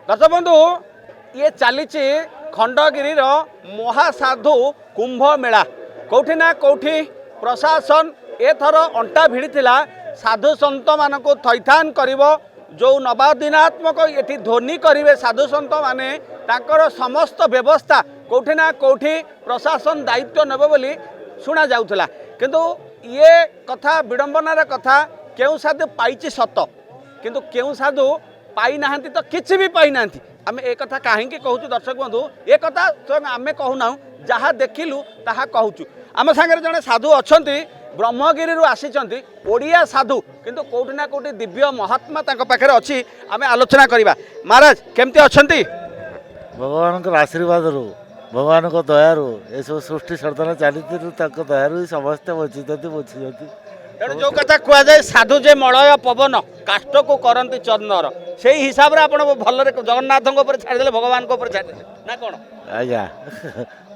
दर्शक बंधु ये चली खंडगिरी महासाधु कुंभ मेला कौटी ना कौटी प्रशासन एथर अंटा भिड़ी साधु सत मान थैथान कर जो नवादिनात्मक ये ध्वनि करेंगे साधु सत मैंने तांकर समस्त व्यवस्था कौटी ना कौटी प्रशासन दायित्व नेब बोली शुणा जाउथला किंतु ये कथा विडंबनार कथा केउ साधु पाइछि सत किंतु केउ साधु पाई नाहंती तो किछि भी पाई नाहंती। आमे ए कथा काहे कहूँ दर्शक बंधु ए कथा स्वयं आमे कहूना जहाँ देखिलु ताहा कहूँ। आम सागर जड़े साधु अच्छा ब्रह्मगिरी आसीचंती ओडिया साधु किंतु कोठी ना कोठी दिव्य महात्मा तांको पाखरे अछि। आमे आलोचना करिबा। महाराज केमती अछंती? भगवान को आशीर्वाद रू भगवान को दयारू ये सब सृष्टि सर्जन चली दयारू समस्ते बची जो कथा कह जाए साधु जे मलय पवन काष्ट को करती चंदर से हिसाब से आप भल जगन्नाथ छाड़दे भगवान छाड़दे ना कौन आज्ञा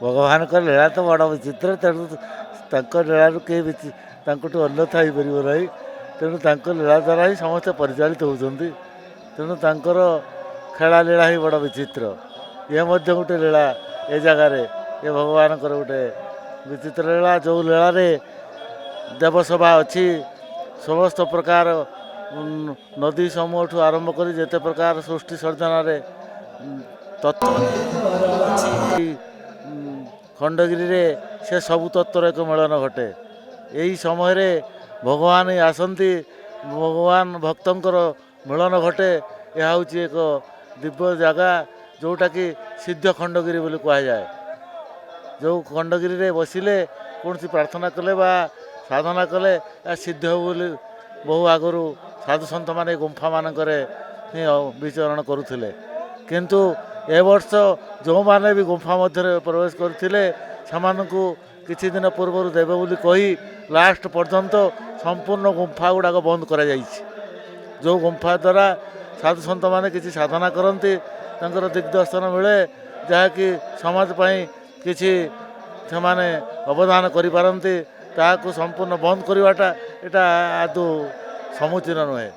भगवान को लीला तो बड़ विचित्र तेणु लीला कहीं अन्यथा हो पार ना तेणु लीला द्वारा ही समस्ते परिचालित होती तेणु खेला लीला ही बड़ विचित्र ये गोटे लीला ए जगार ये भगवान गोटे विचित्र लीला जो लीला देवसभा अच्छी समस्त प्रकार नदी समूह ठू आरंभ कर जिते प्रकार सृष्टि सर्जन तत्व खंडगिरी रे से सबु तत्वर एक मिलन घटे यही समय रे भगवान आसती भगवान भक्तंकर मिलन घटे यह हूँ एक दिव्य जगह जोटा कि सिद्ध खंडगिरी बोली कहुए जो खंडगिरी रे बसिले कौन प्रार्थना कले बा साधना कले सिद्ध हो बोली बहु आगु साधु सन्त मैंने गुंफा मानक विचरण करुले किंतु ए वर्ष जो मैंने भी गुंफा मध्य प्रवेश करते किछि दिन पूर्व देवे बोली कही लास्ट पर्यंत संपूर्ण गुंफा गुड़ाक बंद करा जो गुंफा द्वारा साधु सन्त मैंने किछि साधना करती दिग्दर्शन मिले जहाँकि समाज पाई किछि से अवदान करिपारन्ति ताकू संपूर्ण बंद करवाटा एटा आदौ समुचीन नुहे।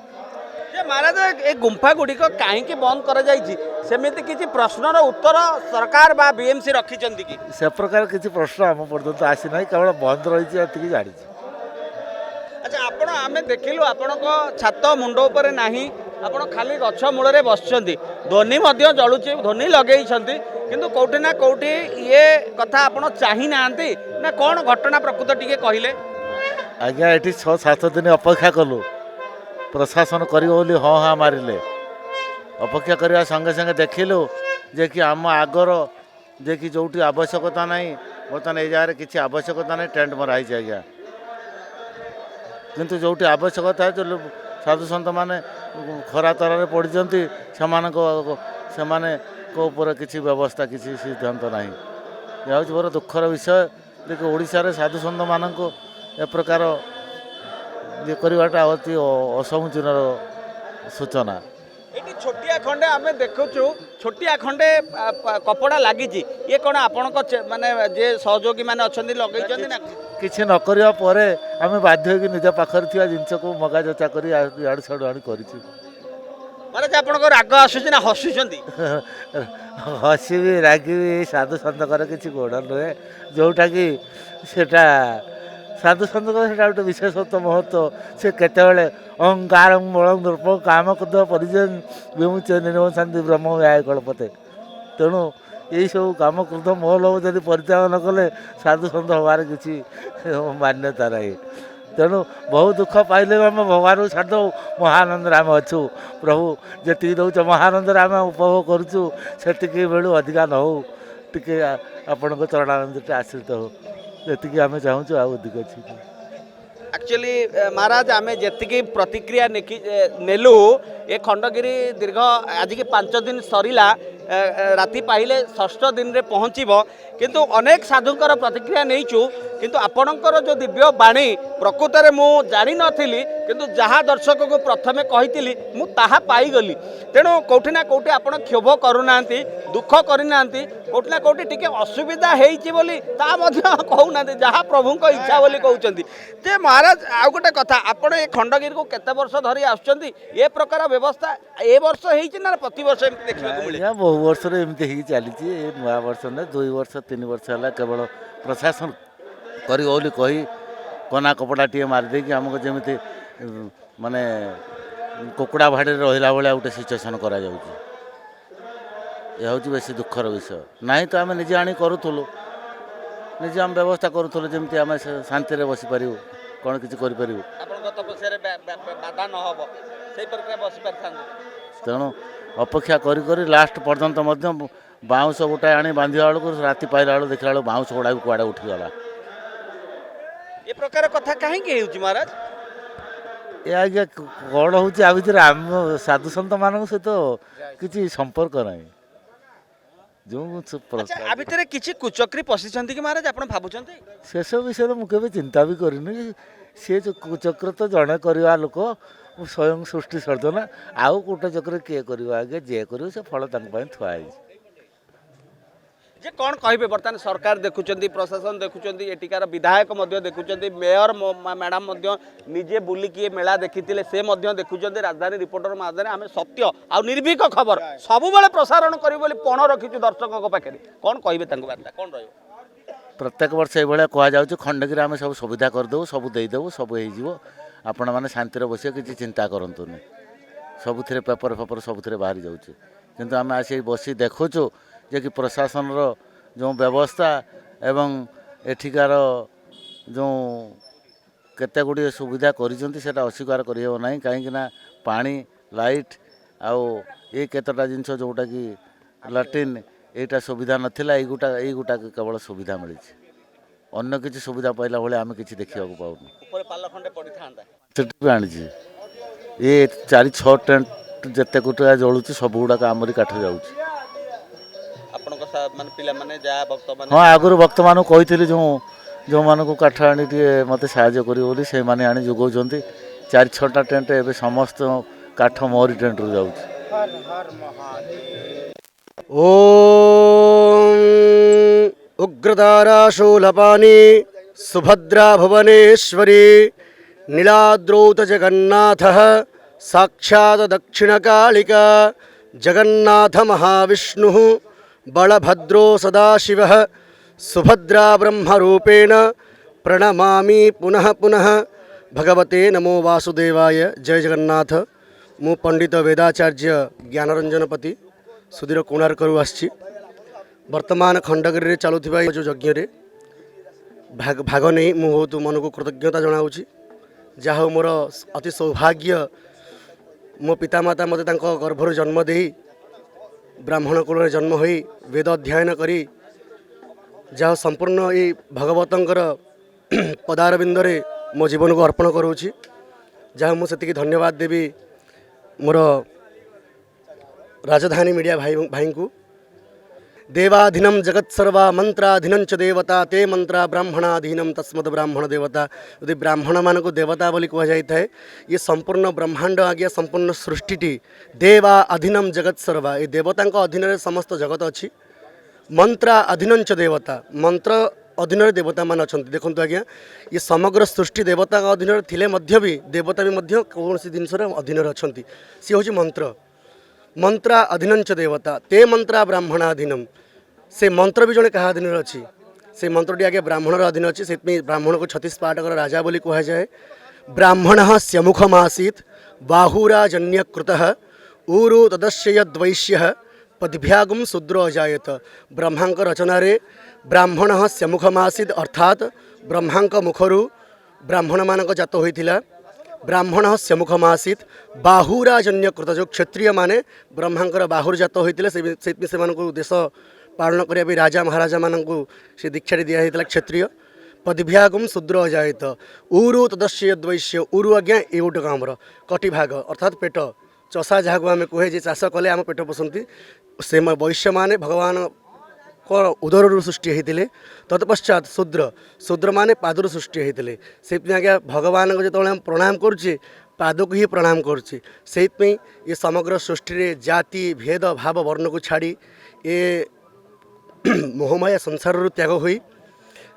महाराज ए गुंफा गुड़िक कहीं बंद करमिति किसी प्रश्नर उत्तर सरकार बा बीएमसी रखिंट कि से प्रकार किसी प्रश्न आम पर्यंत आसी ना केवल बंद रही जानी। अच्छा आपण आम देखिलु आपण छात मुंड उपर नाही आपण खाली गछ मूल बसचंती ध्वनि जलुची ध्वनि लगे किंतु कौटी ना कौटी ये कथा आपण चाही नांती ना कौन घटना प्रकृत टिके कहले? आज्ञा ये 6-7 दिन अपेक्षा कलु प्रशासन कर हाँ हाँ मारे अपेक्षा करने संगे संगे देखिलु जे कि आम आगर जे कि जो आवश्यकता ना बर्तमान ये जगह किसी आवश्यकता ना टेंट मराई आज्ञा किंतु जो आवश्यकता है जो साधु सन्त मैंने खरा तरह पड़ी से किसी व्यवस्था किसी सिद्धांत ना यह हूँ बड़ दुखर विषय देखिए ओडिशा साधु सन्त मान ए प्रकार ये करवाटा अति असमुचीन सूचना। ये छोटिया खंडे आम देखु छोटिया खंडे कपड़ा लगी ये कौन आपण माने जे सहयोगी मैंने अच्छा लगे ना किसी न करने पर आम बाध्य कि निज पाखर थी जिनस को मगा जचा कर इड़ छड़ आनी कर राग आसूँ ना हसुंच हसबी रागिबी साधु सतकर किसी गोड़ नुहे जोटा कि सेटा साधु सत गोटे विशेषत्व महत्व से केतबले अहंकार बल द्रप काम क्रोध परिजन विमुच निर्मशांति ब्रह्म व्याय कल्पते तेणु यही सब काम क्रोध मोहलोभ जब परित्याग न कले साधु सत हबार किसी मान्यता ना तेणु बहुत दुख पाइले आम भगवान को छाड़ दो महानंद आम अच्छु प्रभु जी दौच महानंद आम उपभोग करुचु से बेलू अधिका न हो टे आपण चरणानंद आश्रित हो जी आम चाहूँ अधिक अच्छी एक्चुअली महाराज आम जी प्रतिक्रिया नेलु ये खंडगिरी दीर्घ आज की 5 दिन सरला राति पाइले 6ठ दिन रे पहुँचब किंतु अनेक साधुकर प्रतिक्रिया नहींचु किंतु आपणकर जो दिव्य बाणी प्रकृत में मु जानी नथिली किंतु जहाँ दर्शक को प्रथमे कही मु ताहा पाईगली तेणु कौटी ना कौटी आपण क्षोभ करूना दुख करना कोठी ना कोठी टिके असुविधा हेइची बोली ता मध्य कहूना जहाँ प्रभु इच्छा बोली कहते जे महाराज आउ गोटे कथा आपण ए खंडगिरी को केते वर्ष धरी आसुचंती ए प्रकार व्यवस्था ए वर्ष हेइची ना प्रति वर्ष एमती देखिबा को मिले आज्ञा बहु वर्ष एमती ही चली नुआ वर्ष ना 2 वर्ष 3 वर्ष है केवल प्रशासन कर कही कना कपड़ा टे मारिदे कि आमको जमी माने कुकुड़ा भाड़े रहा भाया गोटे सिचुएसन करा यह हूँ बेसी दुखर विषय ना तो आम निजे आनी करूँ निजे आम व्यवस्था करूँ जमी आम शांति बसी पारू कौन किसी करूँ तेणु अपेक्षा कर लास्ट पर्यंत बाउंश गोटाए आनी बांधा बेलू राति पाइला बेलू देखला बाउंश गुड़ा कुआड़े उठीगला ए प्रकार कथा कहीं महाराज ये आज्ञा कौन हूँ आ भर आम साधु सत मान सहित किसी संपर्क ना जो आ भितर किसी कुचक्री पशिछंती कि महाराज आपण भाबुछंती से सब विषय मुझे चिंता भी करनी सी जो कुचक्र तो जड़े करवा लोक स्वयं सृष्टि सर्जना आउ गोटे चक्र किए कर आगे जे कर फल थुआई जे कौन कहे बर्तमान सरकार देखुं प्रशासन देखुं एटिकार विधायक देखुं मेयर मैडम निजे बुलिकी मेला देखी से देखुं राजधानी रिपोर्टर माध्यम आम सत्य आ निर्भीक खबर सब प्रसारण करी पण रखीचु दर्शकों पाखे कौन कहे बार्ता कौन रही प्रत्येक वर्ष ये कहुच्छे खंडगिरी आम सब सुविधा करदेव सब देदेव सब हो आपण मैंने शांति बस किसी चिंता करूँ सबुथ पेपर फेपर सबुथ बाहरी जाऊँच किंतु आम आसी बसी देखुचु जे कि प्रशासन जो व्यवस्था एवं एठिकार जो केते गुड़िए सुविधा करिसेंती अस्वीकार करना कहीं पानी लाइट आउ ये केतटा जिनस जोटा कि लाट्रिन यहाँ सुविधा नाला युटा केवल सुविधा मिली अन्य किसी सुविधा पाइला भाई आम कि देखा पाऊँ आनी ये 4-6 टेंट जिते गुटा जलुची सब गुड़ाक आमरी काठ जाऊँ हाँ आगुरी भक्त मान कही जो मानक काठ आनी मत साहय कर से आनी जोगाऊँ 4-6टा टेंट ए समस्त काठ मोरी टेंट रू जाऊँ ओम उग्रतारा शूलपानी सुभद्रा भुवनेश्वरी नीलाद्रौत जगन्नाथ साक्षात् दक्षिणकालिका जगन्नाथ महाविष्णु बलभद्रो सदाशिवः सुभद्रा ब्रह्मरूपेण प्रणमामि पुनः पुनः भगवते नमो वासुदेवाय जय जगन्नाथ मु पंडित वेदाचार्य ज्ञानरंजनपति सुधीर कोणार्करू आसी वर्तमान खंडगिरी रे चलुथिबा जो यज्ञ रे भाग नहीं मु बहुत मन को कृतज्ञता जनाऊँगी जहाँ मोर अति सौभाग्य मो पितामाता मते तांको गर्भर जन्म दे ब्राह्मण कुल जन्म हो वेद अध्ययन करी जहाँ संपूर्ण ये भगवतंकर पदारविंदरे मो जीवन को अर्पण करूँगी जहाँ मुझे धन्यवाद देवी मोर राजधानी मीडिया भाई को देवाधीनम जगत्सर्वा मंत्राधीनं च देवता ते मंत्रा ब्राह्मणाधीनम तस्मद ब्राह्मण देवता यदि ब्राह्मण मान को देवता बोली कह जाए ये संपूर्ण ब्रह्मांड आज्ञा संपूर्ण सृष्टि देवा अधीनम जगत्सर्वा ये देवता अधीन समस्त जगत अच्छी मंत्रा अधीनं च देवता मंत्र अधीन देवता मान अच्छा देखो आज्ञा ये समग्र सृष्टि देवता अधीन थिले मध्य भी देवता भी कौन सी जिनस अधीन अच्छा सी हूँ मंत्र मंत्रा अधीनं च देवता ते मंत्रा ब्राह्मणाधीनम से मंत्र भी जड़े क्या अधीन अच्छी से मंत्रटी आगे ब्राह्मणर अधीन अच्छी से ब्राह्मण को 36 पाटकर राजा बोली कह जाए ब्राह्मण स्यमुखमासीत् बाहुराजन्यकृत ऊरु तदस्यद्वैश्य पदभ्यागुम शूद्रो अजायत ब्रह्मांक रचना ब्राह्मण स्यमुखमासीत् अर्थात ब्रह्मांक मुखरू ब्राह्मण मानक जात होइथिला ब्राह्मण स्यमुखमासीत् बाहुराजन्यकृत जो क्षत्रिय माने ब्रह्मांकर बाहुर जात होइथिले से देश पालन करने राजा महाराजा मानक से दीक्षा दिया क्षत्रिय पदभ्यागम शूद्र अजायत ऊरु तदस्यद्वैश्य ऊरु आज्ञा ये गोटे आमर कटी भाग अर्थात पेट चषा जहाँ को आम कहे जे चाष कले आम पेट पोषंती से वैश्य माने भगवान को उदर सृष्टि होते तत्पश्चात शूद्र शूद्र माने पादर सृष्टि होते से आज्ञा भगवान को जो हम प्रणाम करुचे पाद को ही प्रणाम करुचे से ये समग्र सृष्टि जाति भेद भाव वर्ण को छाड़ी ये मोहमाया संसार त्याग हुई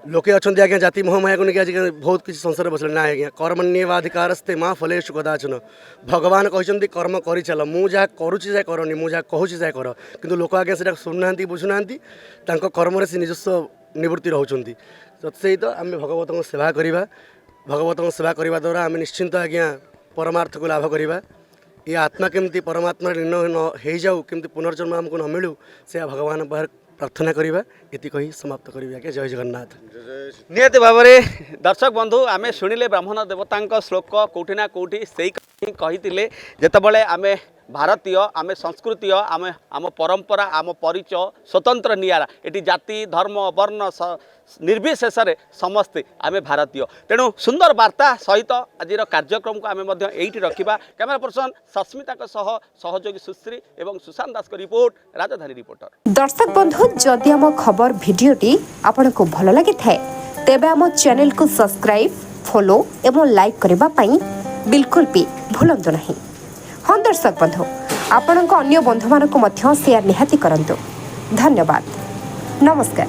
लोके अच्छा आज्ञा जाति मोहमाया को लेकिन आज बहुत किसी संसार बसले ना आज्ञा कर्मण्येवाधिकारस्ते माँ फलेषु कदाचन भगवान कहते कर्म कर चल मुझा करुच्ची जाए करनी मुझा कहूँ जाए कर किंतु लोक आज्ञा से शुणुना बुझुना कर्म से निजस्व निवृत्ति रोचंती सहित आम भगवत सेवा करवा भगवत सेवा करने द्वारा आम निश्चिंत आज्ञा परमार्थ को लाभ करवा ये आत्मा केमती परमात्मा लीन न हो जाऊ केमती पुनर्जन्म आमको न मिलू से भगवान पाखे प्रार्थना करवा ये कही समाप्त करी आज्ञा जय जगन्नाथ। निहति भाव में दर्शक बंधु आमे शुणिले ब्राह्मण देवता श्लोक कौटी ना कौटी से कही जितेबाला आम भारतीय आम संस्कृति आम आम परंपरा आम परिचय स्वतंत्र नियारा ये जाति धर्म वर्ण निर्विशेष समस्ते आम भारतीय तेणु सुंदर वार्ता सहित आज कार्यक्रम को आम यही रखा कैमेरा पर्सन सस्मिता सहयोगी सुश्री एवं सुशांत दास रिपोर्ट राजधानी रिपोर्टर। दर्शक बंधु जदि आम खबर भिडियोटी आपन को भल लगी थाए तेबे आम चैनल को सब्सक्राइब फॉलो एवं लाइक करबा पई बिल्कुल भी भूलंतु नहीं। हाँ दर्शक बंधु आपण अन्य बंधु मानक शेयर निहाती करंतु। धन्यवाद नमस्कार।